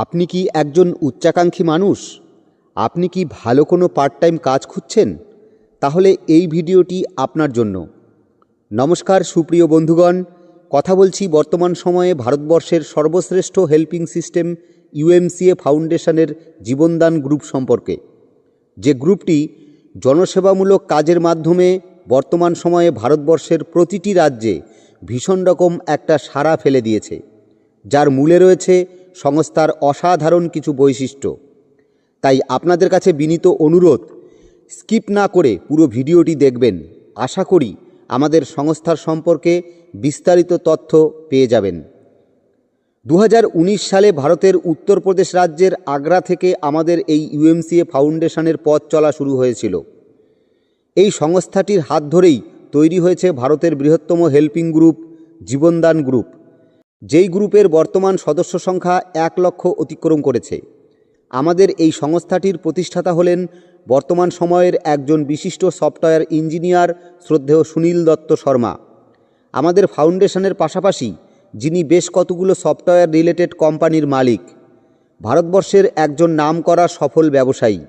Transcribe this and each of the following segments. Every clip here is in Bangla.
আপনি কি একজন উচ্চাকাঙ্ক্ষী মানুষ? আপনি কি ভালো কোনো পার্ট টাইম কাজ খুঁজছেন? তাহলে এই ভিডিওটি আপনার জন্য। নমস্কার সুপ্রিয় বন্ধুগণ, কথা বলছি বর্তমান সময়ে ভারতবর্ষের সর্বশ্রেষ্ঠ হেল্পিং সিস্টেম ইউএমসিএ ফাউন্ডেশনের জীবনদান গ্রুপ সম্পর্কে। যে গ্রুপটি জনসেবামূলক কাজের মাধ্যমে বর্তমান সময়ে ভারতবর্ষের প্রতিটি রাজ্যে ভীষণ রকম একটা সাড়া ফেলে দিয়েছে, যার মূলে রয়েছে সংস্থার অসাধারণ কিছু বৈশিষ্ট্য। তাই আপনাদের কাছে বিনীত অনুরোধ, স্কিপ না করে পুরো ভিডিওটি দেখবেন। আশা করি আমাদের সংস্থার সম্পর্কে বিস্তারিত তথ্য পেয়ে যাবেন। 2019 সালে ভারতের উত্তরপ্রদেশ রাজ্যের আগ্রা থেকে আমাদের এই ইউএমসিএ ফাউন্ডেশনের পথ চলা শুরু হয়েছিল। এই সংস্থাটির হাত ধরেই তৈরি হয়েছে ভারতের বৃহত্তম হেল্পিং গ্রুপ জীবনদান গ্রুপ, যেই গ্রুপের বর্তমান সদস্য সংখ্যা 1 লক্ষ অতিক্রম করেছে। আমাদের এই সংস্থাটির প্রতিষ্ঠাতা হলেন বর্তমান সময়ের একজন বিশিষ্ট সফটওয়্যার ইঞ্জিনিয়ার শ্রদ্ধেয় সুনীল দত্ত শর্মা। আমাদের ফাউন্ডেশনের পাশাপাশি যিনি বেশ কতগুলো সফটওয়্যার রিলেটেড কোম্পানির মালিক, ভারতবর্ষের একজন নামকরা সফল ব্যবসায়ী।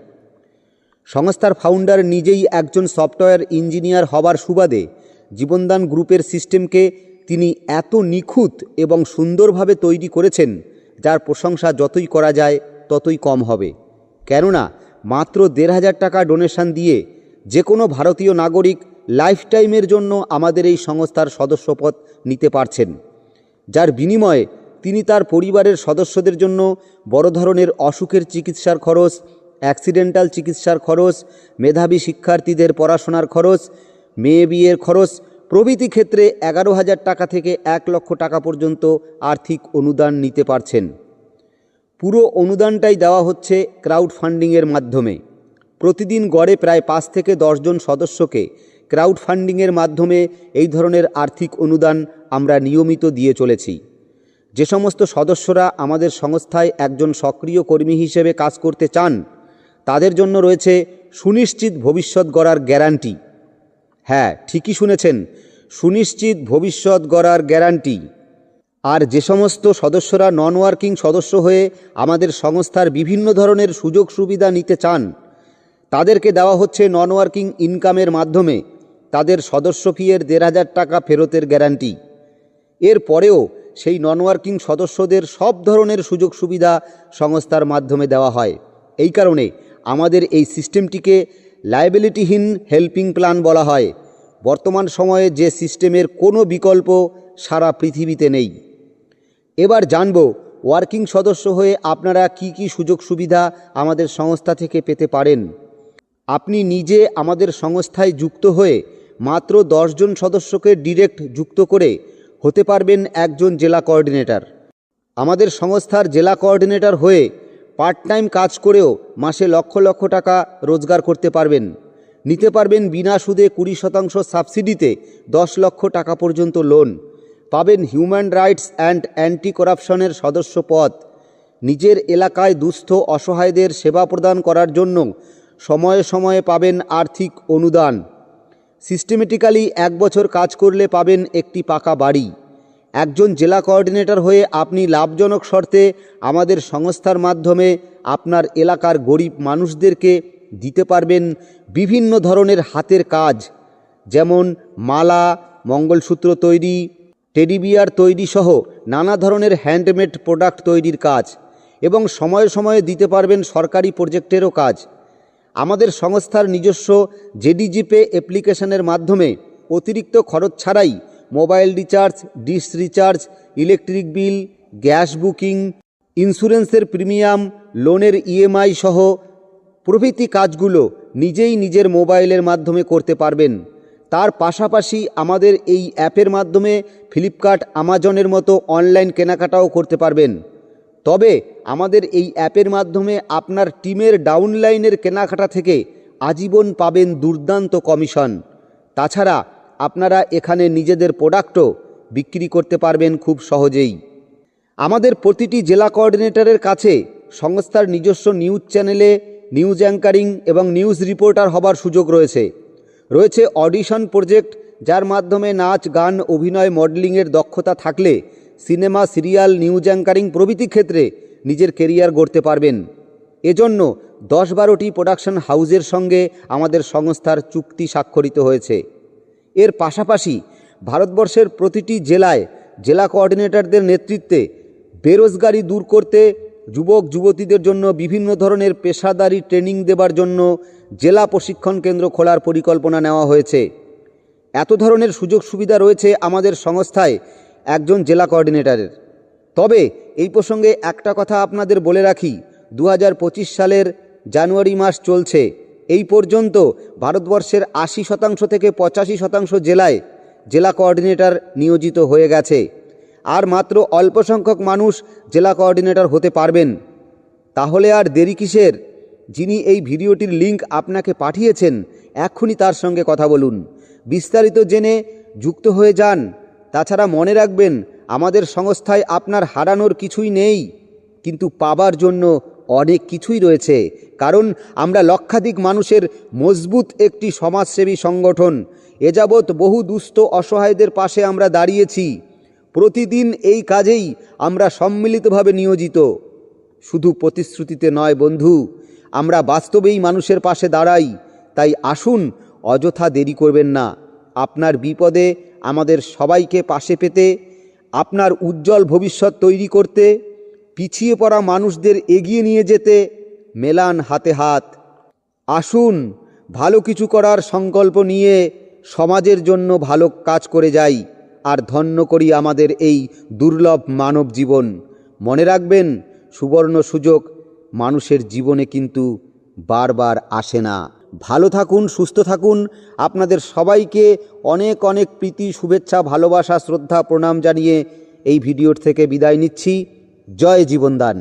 সংস্থার ফাউন্ডার নিজেই একজন সফটওয়্যার ইঞ্জিনিয়ার হবার সুবাদে জীবনদান গ্রুপের সিস্টেমকে তিনি এত নিখুঁত এবং সুন্দরভাবে তৈরি করেছেন, যার প্রশংসা যতই করা যায় ততই কম হবে। কেননা মাত্র 1,500 টাকা ডোনেশন দিয়ে যে কোনো ভারতীয় নাগরিক লাইফ টাইমের জন্য আমাদের এই সংস্থার সদস্যপদ নিতে পারছেন, যার বিনিময়ে তিনি তার পরিবারের সদস্যদের জন্য বড় ধরনের অসুখের চিকিৎসার খরচ, অ্যাক্সিডেন্টাল চিকিৎসার খরচ, মেধাবী শিক্ষার্থীদের পড়াশোনার খরচ, মেয়ে বিয়ের খরচ প্রভৃতি ক্ষেত্রে 11,000 টাকা থেকে 1 লক্ষ টাকা পর্যন্ত আর্থিক অনুদান নিতে পারছেন। পুরো অনুদানটাই দেওয়া হচ্ছে ক্রাউড ফান্ডিংয়ের মাধ্যমে। প্রতিদিন গড়ে প্রায় 5 থেকে 10 জন সদস্যকে ক্রাউড ফান্ডিংয়ের মাধ্যমে এই ধরনের আর্থিক অনুদান আমরা নিয়মিত দিয়ে চলেছি। যে সমস্ত সদস্যরা আমাদের সংস্থায় একজন সক্রিয় কর্মী হিসেবে কাজ করতে চান, তাদের জন্য রয়েছে সুনিশ্চিত ভবিষ্যৎ গড়ার গ্যারান্টি। হ্যাঁ, ঠিকই শুনেছেন, সুনিশ্চিত ভবিষ্যৎ গড়ার গ্যারান্টি। আর যে সমস্ত সদস্যরা নন ওয়ার্কিং সদস্য হয়ে আমাদের সংস্থার বিভিন্ন ধরনের সুযোগ সুবিধা নিতে চান, তাদেরকে দেওয়া হচ্ছে নন ওয়ার্কিং ইনকামের মাধ্যমে তাদের সদস্য ফিয়ের 1,500 টাকা ফেরতের গ্যারান্টি। এর পরেও সেই নন ওয়ার্কিং সদস্যদের সব ধরনের সুযোগ সুবিধা সংস্থার মাধ্যমে দেওয়া হয়। এই কারণে আমাদের এই সিস্টেমটিকে লায়াবিলিটিহীন হেল্পিং প্ল্যান বলা হয়। বর্তমান সময়ে যে সিস্টেমের কোনো বিকল্প সারা পৃথিবীতে নেই। এবার জানব ওয়ার্কিং সদস্য হয়ে আপনারা কি কি সুযোগ সুবিধা আমাদের সংস্থা থেকে পেতে পারেন। আপনি নিজে আমাদের সংস্থায় যুক্ত হয়ে মাত্র 10 জন সদস্যকে ডিরেক্ট যুক্ত করে হতে পারবেন একজন জেলা কোঅর্ডিনেটর। আমাদের সংস্থার জেলা কোঅর্ডিনেটর হয়ে পার্ট টাইম কাজ করেও মাসে লক্ষ লক্ষ টাকা রোজগার করতে পারবেন। নিতে পারবেন বিনা সুদে 20% সাবসিডিতে 10 লক্ষ টাকা পর্যন্ত লোন। পাবেন হিউম্যান রাইটস অ্যান্ড অ্যান্টি করাপশনের সদস্য পদ। নিজের এলাকায় দুস্থ অসহায়দের সেবা প্রদান করার জন্য সময়ে সময়ে পাবেন আর্থিক অনুদান। সিস্টেমেটিক্যালি 1 বছর কাজ করলে পাবেন একটি পাকা বাড়ি। একজন জেলা কোঅর্ডিনেটর হয়ে আপনি লাভজনক শর্তে আমাদের সংস্থার মাধ্যমে আপনার এলাকার গরিব মানুষদেরকে দিতে পারবেন বিভিন্ন ধরনের হাতের কাজ, যেমন মালা, মঙ্গলসূত্র তৈরি, টেডি বিয়ার তৈরি সহ নানা ধরনের হ্যান্ডমেড প্রোডাক্ট তৈরির কাজ, এবং সময়ে সময়ে দিতে পারবেন সরকারি প্রজেক্টেরও কাজ। আমাদের সংস্থার নিজস্ব জেডিজিপে অ্যাপ্লিকেশনের মাধ্যমে অতিরিক্ত খরচ ছাড়াই mobile recharge, dish recharge, electric bill, gas booking, ইন্স্যুরেন্সের প্রিমিয়াম, লোনের ইএমআই সহ প্রভৃতি কাজগুলো নিজেই নিজের মোবাইলের মাধ্যমে করতে পারবেন। তার পাশাপাশি আমাদের এই অ্যাপের মাধ্যমে ফ্লিপকার্ট, আমাজনের মতো অনলাইন কেনাকাটাও করতে পারবেন। তবে আমাদের এই অ্যাপের মাধ্যমে আপনার টিমের ডাউনলাইনের কেনাকাটা থেকে আজীবন পাবেন দুর্দান্ত কমিশন। তাছাড়া আপনারা এখানে নিজেদের প্রোডাক্টও বিক্রি করতে পারবেন খুব সহজেই। আমাদের প্রতিটি জেলা কোঅর্ডিনেটরের কাছে সংস্থার নিজস্ব নিউজ চ্যানেলে নিউজ অ্যাঙ্কারিং এবং নিউজ রিপোর্টার হবার সুযোগ রয়েছে অডিশন প্রজেক্ট, যার মাধ্যমে নাচ, গান, অভিনয়, মডেলিংয়ের দক্ষতা থাকলে সিনেমা, সিরিয়াল, নিউজ অ্যাঙ্কারিং প্রভৃতি ক্ষেত্রে নিজের কেরিয়ার গড়তে পারবেন। এজন্য 10-12টি প্রোডাকশন হাউসের সঙ্গে আমাদের সংস্থার চুক্তি স্বাক্ষরিত হয়েছে। এর পাশাপাশি ভারতবর্ষের প্রতিটি জেলায় জেলা কোঅর্ডিনেটরদের নেতৃত্বে বেরোজগারি দূর করতে যুবক যুবতীদের জন্য বিভিন্ন ধরনের পেশাদারি ট্রেনিং দেবার জন্য জেলা প্রশিক্ষণ কেন্দ্র খোলার পরিকল্পনা নেওয়া হয়েছে। এত ধরনের সুযোগ সুবিধা রয়েছে আমাদের সংস্থায় একজন জেলা কোঅর্ডিনেটরের। তবে এই প্রসঙ্গে একটা কথা আপনাদের বলে রাখি, 2025 সালের জানুয়ারি মাস চলছে, এই পর্যন্ত ভারতবর্ষের 80% থেকে 85% জেলায় জেলা কোঅর্ডিনেটর নিয়োজিত হয়ে গেছে। আর মাত্র অল্প সংখ্যক মানুষ জেলা কোঅর্ডিনেটর হতে পারবেন। তাহলে আর দেরি কিসের? যিনি এই ভিডিওটির লিংক আপনাকে পাঠিয়েছেন, এক্ষুনি তার সঙ্গে কথা বলুন, বিস্তারিত জেনে যুক্ত হয়ে যান। তাছাড়া মনে রাখবেন, আমাদের সংস্থায় আপনার হারানোর কিছুই নেই, কিন্তু পাবার জন্য অনেক কিছুই রয়েছে। কারণ আমরা লক্ষাধিক মানুষের মজবুত একটি সমাজসেবী সংগঠন। এ যাবৎ বহু দুস্থ অসহায়দের পাশে আমরা দাঁড়িয়েছি। প্রতিদিন এই কাজেই আমরা সম্মিলিতভাবে নিয়োজিত। শুধু প্রতিশ্রুতিতে নয় বন্ধু, আমরা বাস্তবেই মানুষের পাশে দাঁড়াই। তাই আসুন, অযথা দেরি করবেন না। আপনার বিপদে আমাদের সবাইকে পাশে পেতে, আপনার উজ্জ্বল ভবিষ্যৎ তৈরি করতে, পিছিয়ে পড়া মানুষদের এগিয়ে নিয়ে যেতে মেলান হাতে হাত। আসুন, ভালো কিছু করার সংকল্প নিয়ে সমাজের জন্য ভালো কাজ করে যাই, আর ধন্য করি আমাদের এই দুর্লভ মানব জীবন। মনে রাখবেন, সুবর্ণ সুযোগ মানুষের জীবনে কিন্তু বারবার আসে না। ভালো থাকুন, সুস্থ থাকুন। আপনাদের সবাইকে অনেক অনেক প্রীতি, শুভেচ্ছা, ভালোবাসা, শ্রদ্ধা, প্রণাম জানিয়ে এই ভিডিওর থেকে বিদায় নিচ্ছি। জয় জীবনদান।